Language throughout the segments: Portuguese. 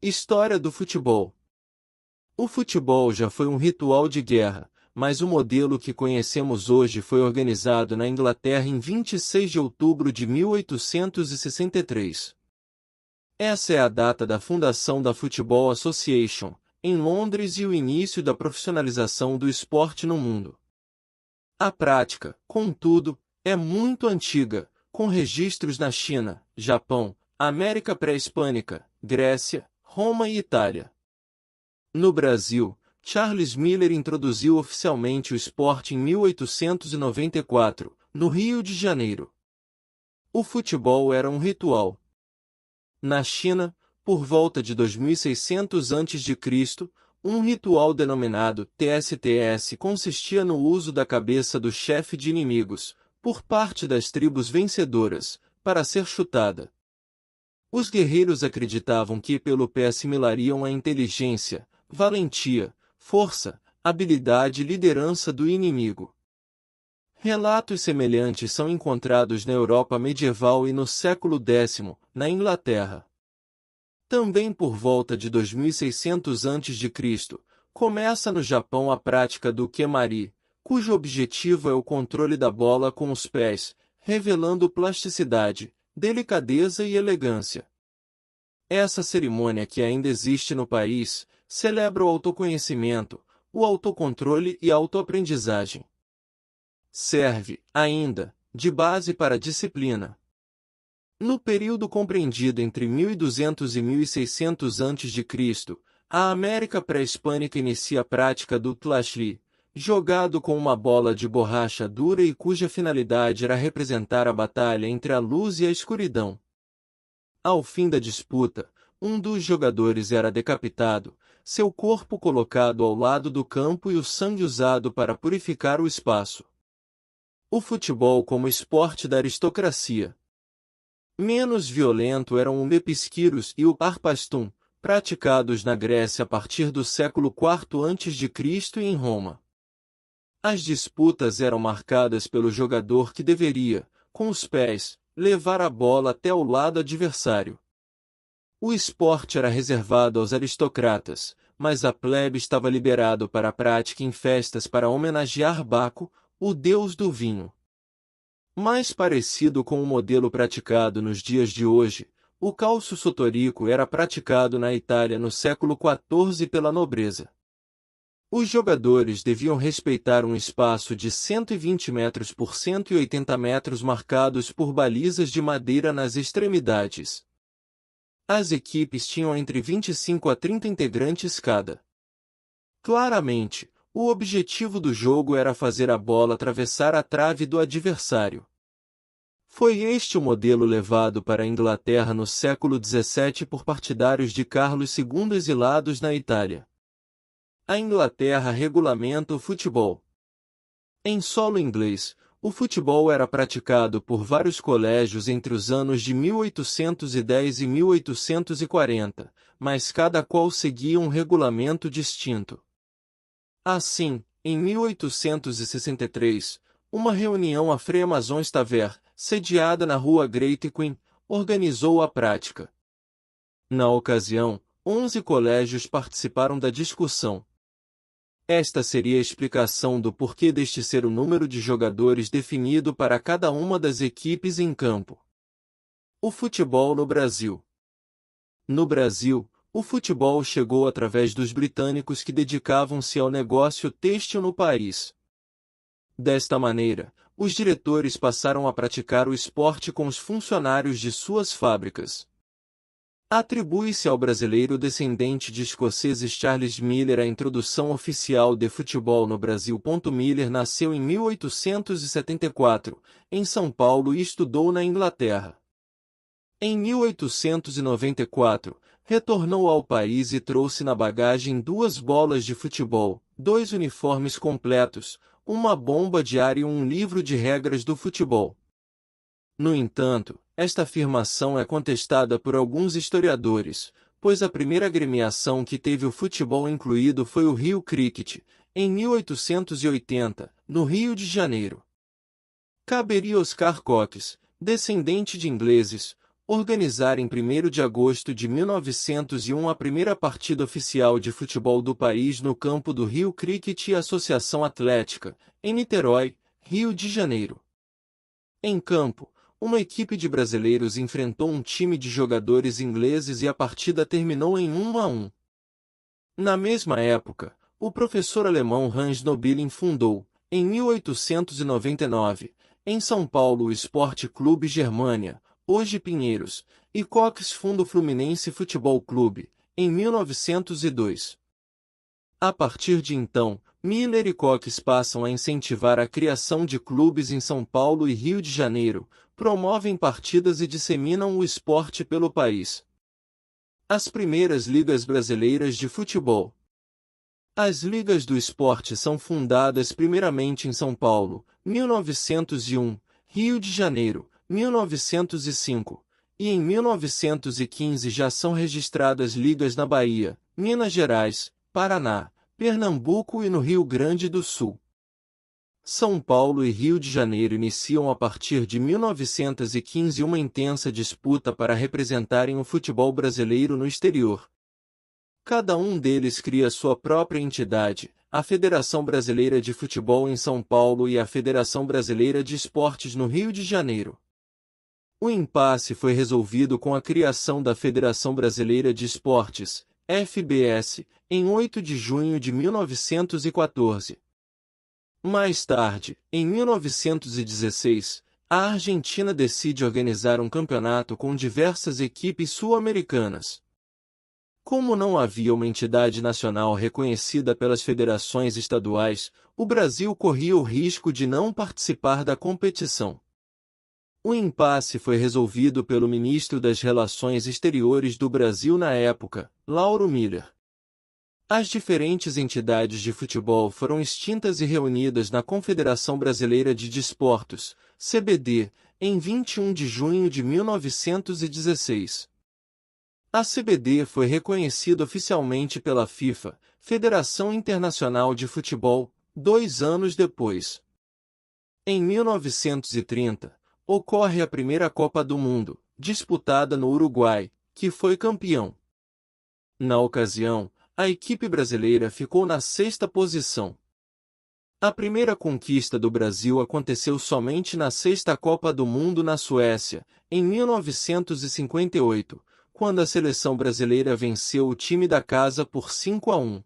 História do futebol. O futebol já foi um ritual de guerra, mas o modelo que conhecemos hoje foi organizado na Inglaterra em 26 de outubro de 1863. Essa é a data da fundação da Football Association, em Londres, e o início da profissionalização do esporte no mundo. A prática, contudo, é muito antiga, com registros na China, Japão, América pré-hispânica, Grécia, Roma e Itália. No Brasil, Charles Miller introduziu oficialmente o esporte em 1894, no Rio de Janeiro. O futebol era um ritual. Na China, por volta de 2600 a.C., um ritual denominado TSTS consistia no uso da cabeça do chefe de inimigos, por parte das tribos vencedoras, para ser chutada. Os guerreiros acreditavam que pelo pé assimilariam a inteligência, valentia, força, habilidade e liderança do inimigo. Relatos semelhantes são encontrados na Europa medieval e no século X, na Inglaterra. Também por volta de 2600 a.C., começa no Japão a prática do kemari, cujo objetivo é o controle da bola com os pés, revelando plasticidade, delicadeza e elegância. Essa cerimônia, que ainda existe no país, celebra o autoconhecimento, o autocontrole e a autoaprendizagem. Serve, ainda, de base para a disciplina. No período compreendido entre 1200 e 1600 a.C., a América pré-hispânica inicia a prática do tlaxli, jogado com uma bola de borracha dura e cuja finalidade era representar a batalha entre a luz e a escuridão. Ao fim da disputa, um dos jogadores era decapitado, seu corpo colocado ao lado do campo e o sangue usado para purificar o espaço. O futebol como esporte da aristocracia. Menos violento eram o lepesquiros e o arpastum, praticados na Grécia a partir do século IV a.C. e em Roma. As disputas eram marcadas pelo jogador que deveria, com os pés, levar a bola até o lado adversário. O esporte era reservado aos aristocratas, mas a plebe estava liberado para a prática em festas para homenagear Baco, o deus do vinho. Mais parecido com o modelo praticado nos dias de hoje, o calcio sotorico era praticado na Itália no século XIV pela nobreza. Os jogadores deviam respeitar um espaço de 120 metros por 180 metros marcados por balizas de madeira nas extremidades. As equipes tinham entre 25 a 30 integrantes cada. Claramente, o objetivo do jogo era fazer a bola atravessar a trave do adversário. Foi este o modelo levado para a Inglaterra no século XVII por partidários de Carlos II exilados na Itália. A Inglaterra regulamenta o futebol. Em solo inglês, o futebol era praticado por vários colégios entre os anos de 1810 e 1840, mas cada qual seguia um regulamento distinto. Assim, em 1863, uma reunião à Freemaçons Tavern, sediada na rua Great Queen, organizou a prática. Na ocasião, 11 colégios participaram da discussão. Esta seria a explicação do porquê deste ser o número de jogadores definido para cada uma das equipes em campo. O futebol no Brasil. No Brasil, o futebol chegou através dos britânicos que dedicavam-se ao negócio têxtil no país. Desta maneira, os diretores passaram a praticar o esporte com os funcionários de suas fábricas. Atribui-se ao brasileiro descendente de escoceses Charles Miller a introdução oficial de futebol no Brasil. Miller nasceu em 1874, em São Paulo, e estudou na Inglaterra. Em 1894, retornou ao país e trouxe na bagagem 2 bolas de futebol, 2 uniformes completos, uma bomba de ar e um livro de regras do futebol. No entanto, esta afirmação é contestada por alguns historiadores, pois a primeira agremiação que teve o futebol incluído foi o Rio Cricket, em 1880, no Rio de Janeiro. Caberia Oscar Cox, descendente de ingleses, organizar em 1º de agosto de 1901 a primeira partida oficial de futebol do país no campo do Rio Cricket e Associação Atlética, em Niterói, Rio de Janeiro. Em campo, uma equipe de brasileiros enfrentou um time de jogadores ingleses e a partida terminou em 1-1. Na mesma época, o professor alemão Hans Nobiling fundou, em 1899, em São Paulo o Esporte Clube Germânia, hoje Pinheiros, e Cox funda o Fluminense Futebol Clube, em 1902. A partir de então, Miller e Cox passam a incentivar a criação de clubes em São Paulo e Rio de Janeiro, promovem partidas e disseminam o esporte pelo país. As primeiras ligas brasileiras de futebol. As ligas do esporte são fundadas primeiramente em São Paulo, 1901, Rio de Janeiro, 1905, e em 1915 já são registradas ligas na Bahia, Minas Gerais, Paraná, Pernambuco e no Rio Grande do Sul. São Paulo e Rio de Janeiro iniciam a partir de 1915 uma intensa disputa para representarem o futebol brasileiro no exterior. Cada um deles cria sua própria entidade, a Federação Brasileira de Futebol em São Paulo e a Federação Brasileira de Esportes no Rio de Janeiro. O impasse foi resolvido com a criação da Federação Brasileira de Esportes, FBS, em 8 de junho de 1914. Mais tarde, em 1916, a Argentina decide organizar um campeonato com diversas equipes sul-americanas. Como não havia uma entidade nacional reconhecida pelas federações estaduais, o Brasil corria o risco de não participar da competição. O impasse foi resolvido pelo ministro das Relações Exteriores do Brasil na época, Lauro Miller. As diferentes entidades de futebol foram extintas e reunidas na Confederação Brasileira de Desportos, CBD, em 21 de junho de 1916. A CBD foi reconhecida oficialmente pela FIFA, Federação Internacional de Futebol, 2 anos depois. Em 1930, ocorre a primeira Copa do Mundo, disputada no Uruguai, que foi campeão. Na ocasião, a equipe brasileira ficou na 6ª posição. A primeira conquista do Brasil aconteceu somente na 6ª Copa do Mundo na Suécia, em 1958, quando a seleção brasileira venceu o time da casa por 5-1.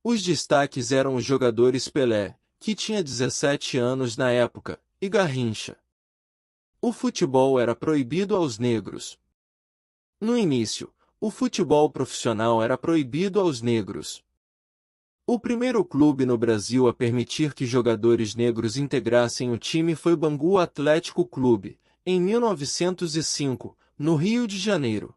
Os destaques eram os jogadores Pelé, que tinha 17 anos na época, e Garrincha. O futebol era proibido aos negros. No início, o futebol profissional era proibido aos negros. O primeiro clube no Brasil a permitir que jogadores negros integrassem o time foi o Bangu Atlético Clube, em 1905, no Rio de Janeiro.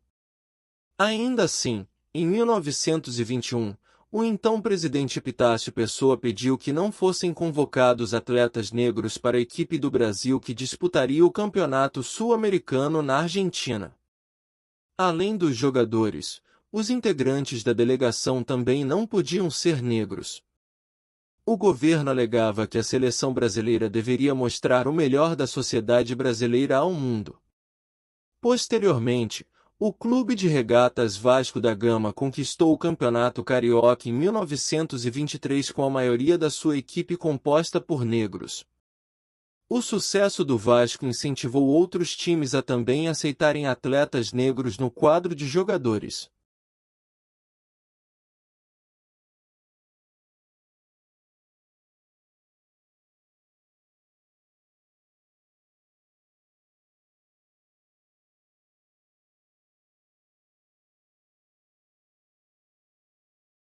Ainda assim, em 1921, o então presidente Epitácio Pessoa pediu que não fossem convocados atletas negros para a equipe do Brasil que disputaria o Campeonato Sul-Americano na Argentina. Além dos jogadores, os integrantes da delegação também não podiam ser negros. O governo alegava que a seleção brasileira deveria mostrar o melhor da sociedade brasileira ao mundo. Posteriormente, o Clube de Regatas Vasco da Gama conquistou o Campeonato Carioca em 1923 com a maioria da sua equipe composta por negros. O sucesso do Vasco incentivou outros times a também aceitarem atletas negros no quadro de jogadores.